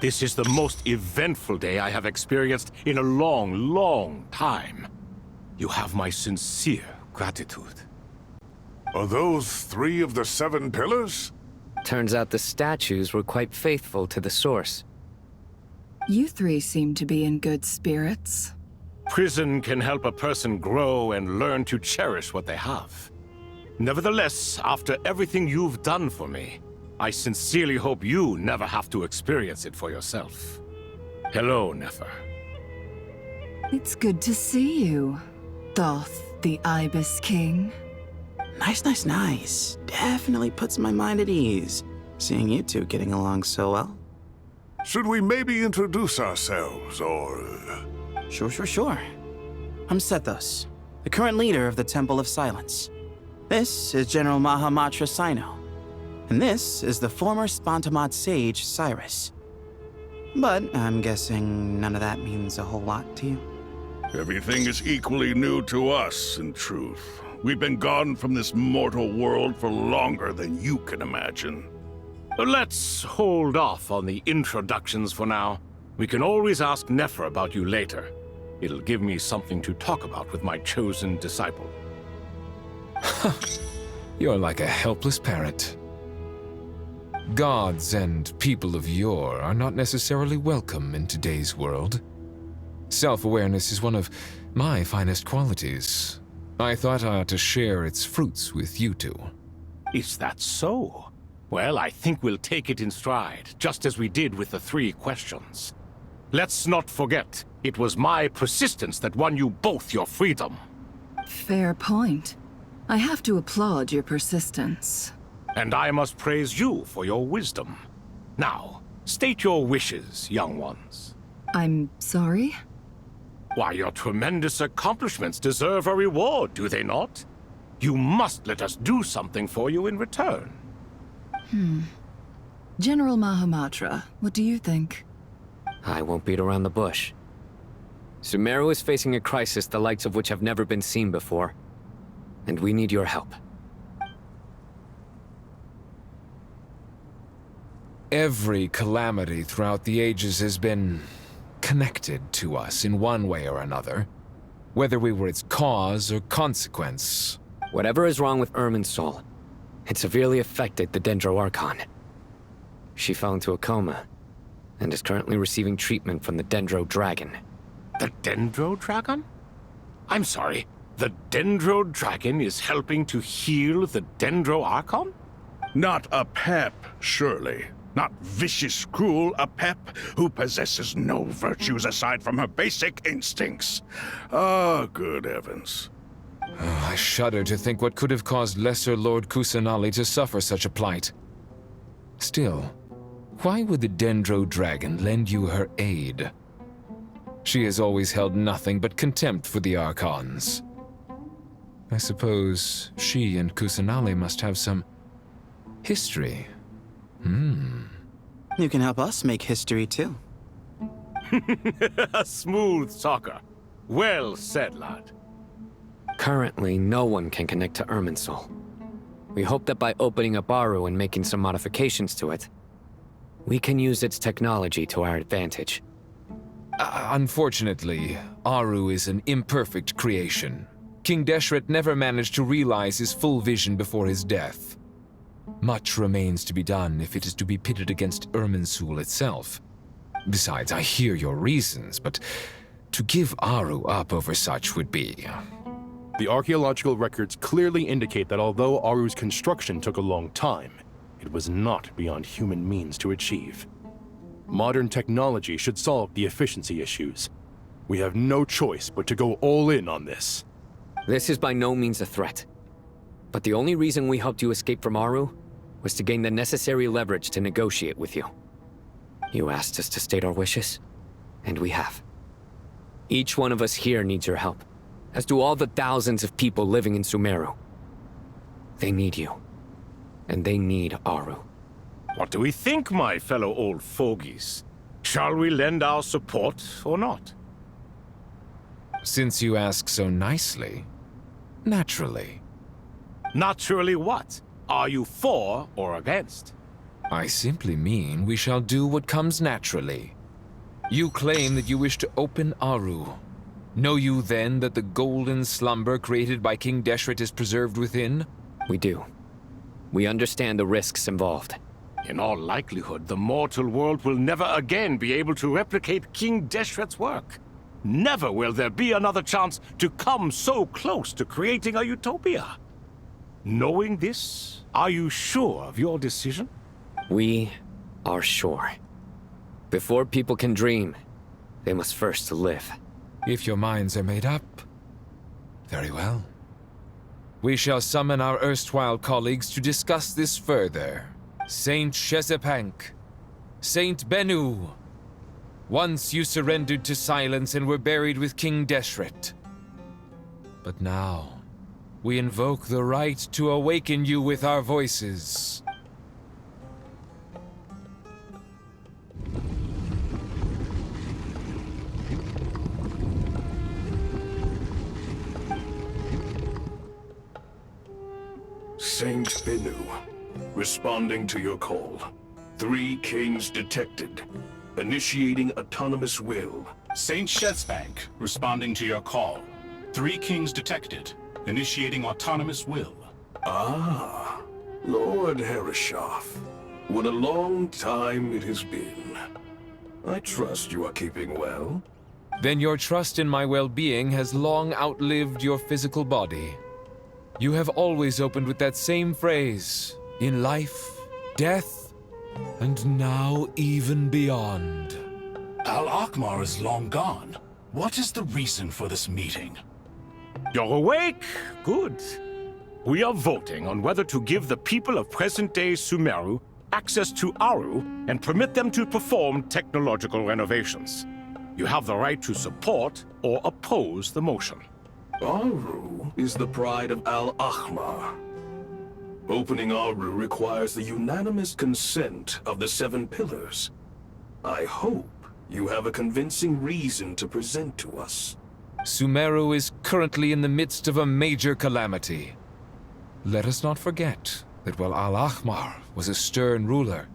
This is the most eventful day I have experienced in a long, long time. You have my sincere gratitude. Are those 3 of the 7 pillars? Turns out the statues were quite faithful to the source. You 3 seem to be in good spirits. Prison can help a person grow and learn to cherish what they have. Nevertheless, after everything you've done for me, I sincerely hope you never have to experience it for yourself. Hello, Nefer. It's good to see you, Thoth the Ibis King. Nice. Definitely puts my mind at ease, seeing you 2 getting along so well. Should we maybe introduce ourselves, or... Sure. I'm Sethos, the current leader of the Temple of Silence. This is General Mahamatra Sino, and this is the former Spantamot sage, Cyrus. But I'm guessing none of that means a whole lot to you. Everything is equally new to us, in truth. We've been gone from this mortal world for longer than you can imagine. Let's hold off on the introductions for now. We can always ask Nefer about you later. It'll give me something to talk about with my chosen disciple. You're like a helpless parrot. Gods and people of yore are not necessarily welcome in today's world. Self-awareness is one of my finest qualities. I thought I ought to share its fruits with you 2. Is that so? Well, I think we'll take it in stride, just as we did with the 3 questions. Let's not forget, it was my persistence that won you both your freedom. Fair point. I have to applaud your persistence. And I must praise you for your wisdom. Now, state your wishes, young ones. I'm sorry? Why, your tremendous accomplishments deserve a reward, do they not? You must let us do something for you in return. General Mahamatra, what do you think? I won't beat around the bush. Sumeru is facing a crisis the likes of which have never been seen before. And we need your help. Every calamity throughout the ages has been connected to us in one way or another, whether we were its cause or consequence. Whatever is wrong with Irminsul, it severely affected the Dendro Archon. She fell into a coma, and is currently receiving treatment from the Dendro Dragon. The Dendro Dragon? I'm sorry, the Dendro Dragon is helping to heal the Dendro Archon? Not a pep, surely. Not vicious, cruel, a pep who possesses no virtues aside from her basic instincts. Ah, good heavens. Oh, I shudder to think what could have caused Lesser Lord Kusanali to suffer such a plight. Still, why would the Dendro Dragon lend you her aid? She has always held nothing but contempt for the Archons. I suppose she and Kusanali must have some history. You can help us make history too. A smooth talker. Well said, lad. Currently, no one can connect to Irminsul. We hope that by opening up Aru and making some modifications to it, we can use its technology to our advantage. Unfortunately, Aru is an imperfect creation. King Deshret never managed to realize his full vision before his death. Much remains to be done if it is to be pitted against Irminsul itself. Besides, I hear your reasons, but to give Aru up over such would be... The archaeological records clearly indicate that although Aru's construction took a long time, it was not beyond human means to achieve. Modern technology should solve the efficiency issues. We have no choice but to go all in on this. This is by no means a threat. But the only reason we helped you escape from Aru was to gain the necessary leverage to negotiate with you. You asked us to state our wishes, and we have. Each one of us here needs your help, as do all the thousands of people living in Sumeru. They need you, and they need Aru. What do we think, my fellow old fogies? Shall we lend our support or not? Since you ask so nicely, naturally. Naturally what? Are you for or against? I simply mean we shall do what comes naturally. You claim that you wish to open Aru. Know you then that the golden slumber created by King Deshret is preserved within? We do. We understand the risks involved. In all likelihood, the mortal world will never again be able to replicate King Deshret's work. Never will there be another chance to come so close to creating a utopia. Knowing this, are you sure of your decision? We are sure. Before people can dream, they must first live. If your minds are made up, very well. We shall summon our erstwhile colleagues to discuss this further. Saint Shezepank, Saint Bennu. Once you surrendered to silence and were buried with King Deshret. But now, we invoke the right to awaken you with our voices. Saint Bennu, responding to your call. 3 kings detected. Initiating autonomous will. Saint Shezbank, responding to your call. 3 kings detected. Initiating autonomous will. Ah, Lord Herreshoff. What a long time it has been. I trust you are keeping well. Then your trust in my well-being has long outlived your physical body. You have always opened with that same phrase, in life, death, and now even beyond. Al-Akmar is long gone. What is the reason for this meeting? You're awake? Good. We are voting on whether to give the people of present-day Sumeru access to Aru and permit them to perform technological renovations. You have the right to support or oppose the motion. Aru is the pride of Al-Ahmar. Opening Aru requires the unanimous consent of the 7 pillars. I hope you have a convincing reason to present to us. Sumeru is currently in the midst of a major calamity. Let us not forget that while Al-Ahmar was a stern ruler,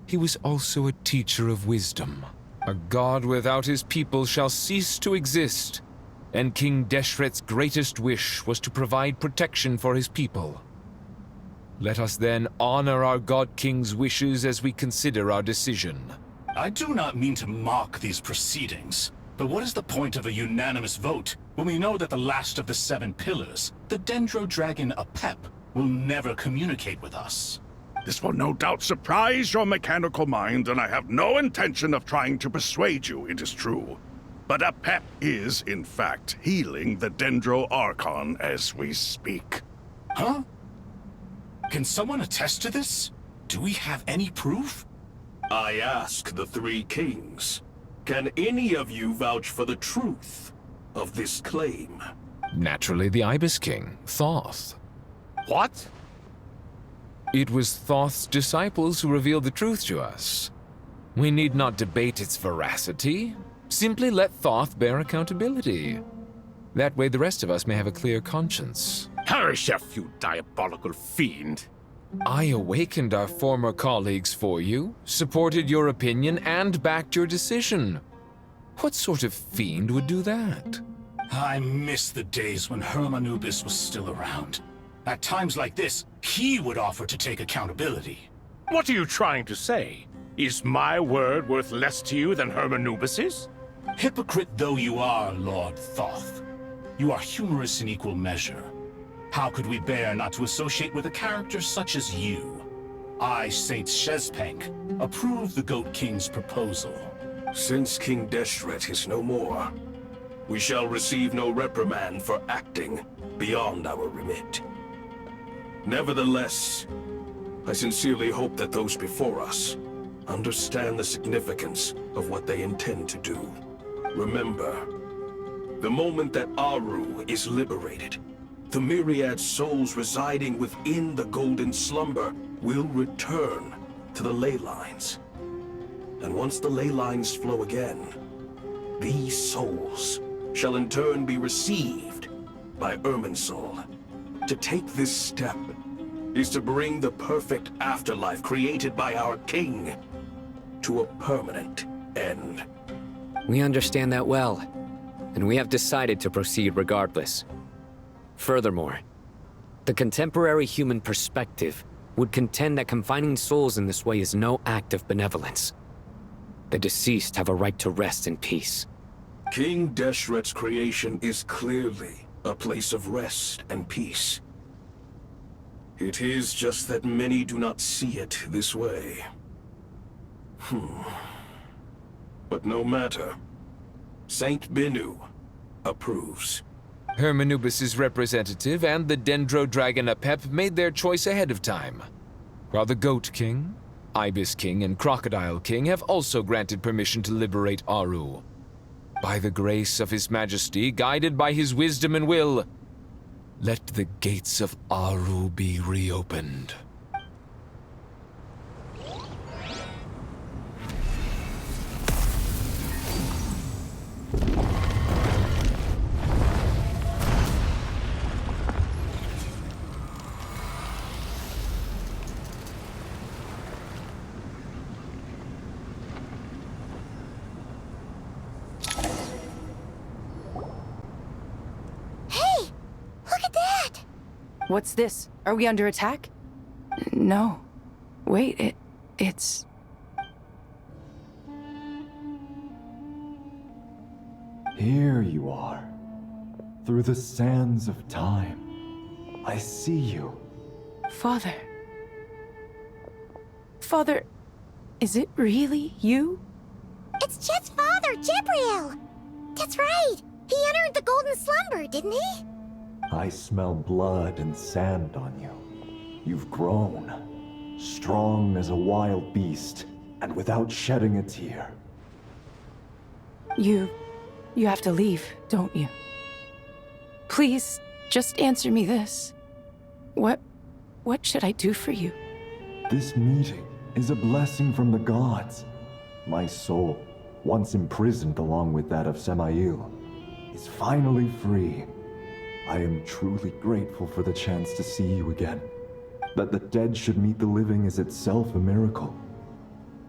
he was also a teacher of wisdom. A god without his people shall cease to exist, and King Deshret's greatest wish was to provide protection for his people. Let us then honor our God King's wishes as we consider our decision. I do not mean to mock these proceedings, but what is the point of a unanimous vote when we know that the last of the 7 pillars, the Dendro Dragon Apep, will never communicate with us? This will no doubt surprise your mechanical mind, and I have no intention of trying to persuade you it is true. But Apep is, in fact, healing the Dendro Archon as we speak. Huh? Can someone attest to this? Do we have any proof? I ask the 3 kings, can any of you vouch for the truth of this claim? Naturally, the Ibis King, Thoth. What? It was Thoth's disciples who revealed the truth to us. We need not debate its veracity. Simply let Thoth bear accountability. That way the rest of us may have a clear conscience. Herreshoff, you diabolical fiend! I awakened our former colleagues for you, supported your opinion, and backed your decision. What sort of fiend would do that? I miss the days when Hermanubis was still around. At times like this, he would offer to take accountability. What are you trying to say? Is my word worth less to you than Hermanubis's? Hypocrite though you are, Lord Thoth, you are humorous in equal measure. How could we bear not to associate with a character such as you? I, Saint Shezpank, approve the Goat King's proposal. Since King Deshret is no more, we shall receive no reprimand for acting beyond our remit. Nevertheless, I sincerely hope that those before us understand the significance of what they intend to do. Remember, the moment that Aru is liberated, the myriad souls residing within the Golden Slumber will return to the ley lines. And once the ley lines flow again, these souls shall in turn be received by Irminsul. To take this step is to bring the perfect afterlife created by our king to a permanent end. We understand that well, and we have decided to proceed regardless. Furthermore, the contemporary human perspective would contend that confining souls in this way is no act of benevolence. The deceased have a right to rest in peace. King Deshret's creation is clearly a place of rest and peace. It is just that many do not see it this way. But no matter. Saint Binu approves. Hermanubis' representative and the Dendro Dragon Apep made their choice ahead of time, while the Goat King, Ibis King, and Crocodile King have also granted permission to liberate Aru. By the grace of His Majesty, guided by his wisdom and will, let the gates of Aru be reopened. What's this? Are we under attack? No. Wait, it's... Here you are. Through the sands of time. I see you. Father. Father, is it really you? It's Jet's father, Jibriel! That's right! He entered the golden slumber, didn't he? I smell blood and sand on you. You've grown, strong as a wild beast, and without shedding a tear. You have to leave, don't you? Please, just answer me this. What should I do for you? This meeting is a blessing from the gods. My soul, once imprisoned along with that of Samael, is finally free. I am truly grateful for the chance to see you again. That the dead should meet the living is itself a miracle.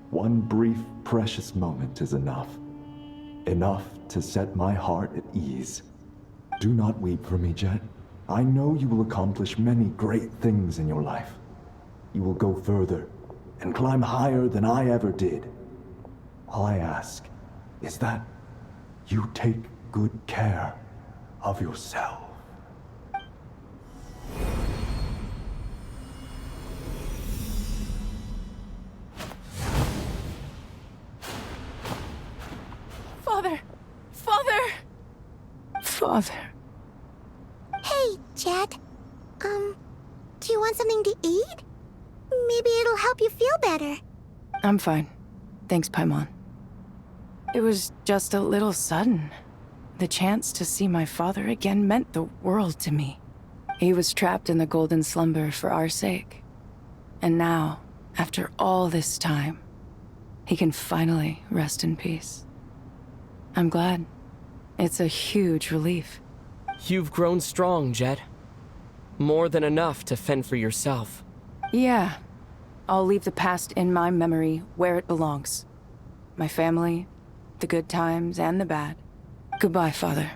One brief, precious moment is enough. Enough to set my heart at ease. Do not weep for me, Jet. I know you will accomplish many great things in your life. You will go further and climb higher than I ever did. All I ask is that you take good care of yourself. Father. Hey, Jet. Do you want something to eat? Maybe it'll help you feel better. I'm fine. Thanks, Paimon. It was just a little sudden. The chance to see my father again meant the world to me. He was trapped in the golden slumber for our sake. And now, after all this time, he can finally rest in peace. I'm glad. It's a huge relief. You've grown strong, Jet. More than enough to fend for yourself. Yeah. I'll leave the past in my memory where it belongs. My family, the good times and the bad. Goodbye, Father.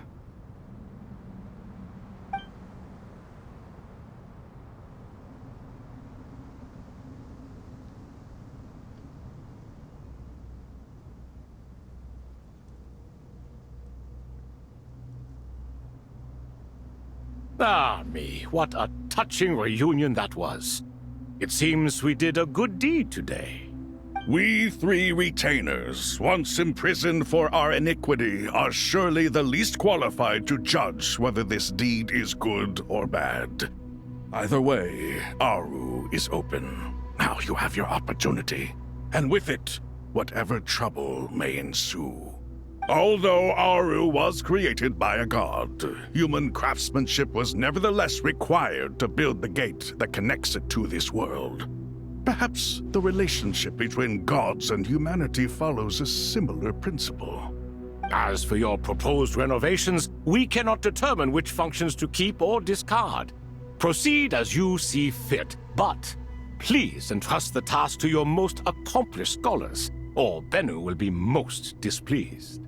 Ah, me, what a touching reunion that was. It seems we did a good deed today. We three retainers, once imprisoned for our iniquity, are surely the least qualified to judge whether this deed is good or bad. Either way, Aru is open. Now you have your opportunity, and with it, whatever trouble may ensue. Although Aru was created by a god, human craftsmanship was nevertheless required to build the gate that connects it to this world. Perhaps the relationship between gods and humanity follows a similar principle. As for your proposed renovations, we cannot determine which functions to keep or discard. Proceed as you see fit, but please entrust the task to your most accomplished scholars, or Bennu will be most displeased.